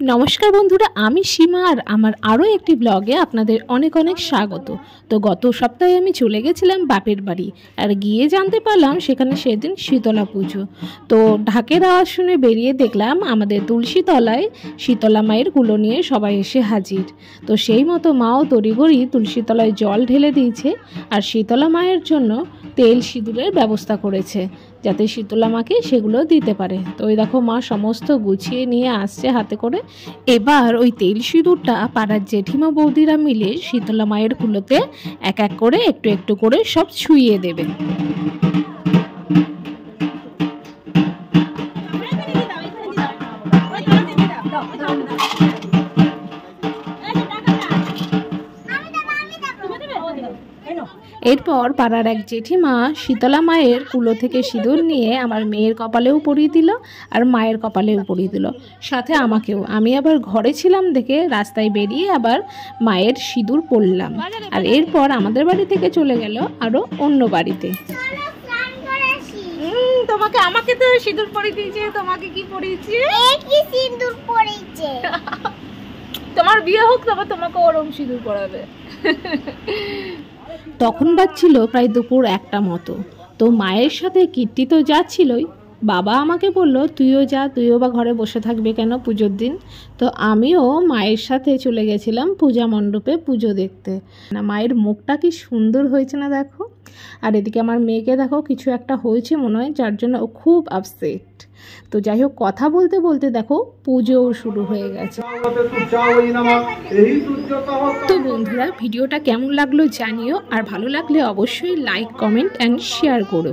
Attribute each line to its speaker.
Speaker 1: নমস্কার বন্ধুরা, আমি সীমা আর আমার আরও একটি ব্লগে আপনাদের অনেক অনেক স্বাগত। তো গত সপ্তাহে আমি চলে গেছিলাম বাপের বাড়ি, আর গিয়ে জানতে পারলাম সেখানে সেদিন শীতলা পুজো। তো ঢাকের আওয়াজ শুনে বেরিয়ে দেখলাম আমাদের তুলসী তলায় শীতলা মায়ের কুলো নিয়ে সবাই এসে হাজির। তো সেই মতো মাও তড়িঘড়ি তুলসী তলায় জল ঢেলে দিয়েছে, আর শীতলা মায়ের জন্য তেল সিঁদুরের ব্যবস্থা করেছে যাতে শীতলা মাকে সেগুলো দিতে পারে। তো ওই দেখো মা সমস্ত গুছিয়ে নিয়ে আসছে হাতে করে। এবার ওই তেল সিঁদুরটা পাড়ার জেঠিমা বৌদিরা মিলে শীতলা মায়ের কুলোতে এক এক করে একটু একটু করে সব ছুঁয়ে দেবে। এরপর পাড়ার এক জেঠিমা শীতলা মায়ের কুলো থেকে সিঁদুর নিয়ে আমার মেয়ের কপালেও পরিয়ে দিল, আর মায়ের কপালেও পরিয়ে দিল, সাথে আমাকেও। আমি আবার ঘরে ছিলাম দেখে রাস্তায় বেরিয়ে আবার মায়ের সিঁদুর পরলাম। আর এরপর আমাদের বাড়ি থেকে চলে গেল আরো অন্য বাড়িতে।
Speaker 2: তোমাকে আমাকে তো সিঁদুর পরিয়ে দিয়েছে, তোমাকে কি পরিয়েছে?
Speaker 3: কি সিঁদুর পরিয়েছে?
Speaker 2: তোমার বিয়ে হোক তবে তোমাকে ওরম সিঁদুর পরাবে।
Speaker 1: তখন বাজছিল প্রায় দুপুর 1টা মতো। তো মায়ের সাথে কীর্তি তো যাচ্ছিলই, বাবা আমাকে বলল তুইও যা, তুইও বা ঘরে বসে থাকবে কেন পুজোর দিন। তো আমিও মায়ের সাথে চলে গেছিলাম পূজা মণ্ডপে পুজো দেখতে। না, মায়ের মুখটা কি সুন্দর হয়েছে না দেখো। আর এদিকে আমার মেয়েকে দেখো কিছু একটা হয়েছে মনে হয়, যার জন্য ও খুব আপসেট। তো যাই হোক, কথা বলতে বলতে দেখো পুজোও শুরু হয়ে গেছে। তো বন্ধুরা, ভিডিওটা কেমন লাগলো জানিও, আর ভালো লাগলে অবশ্যই লাইক, কমেন্ট অ্যান্ড শেয়ার করো।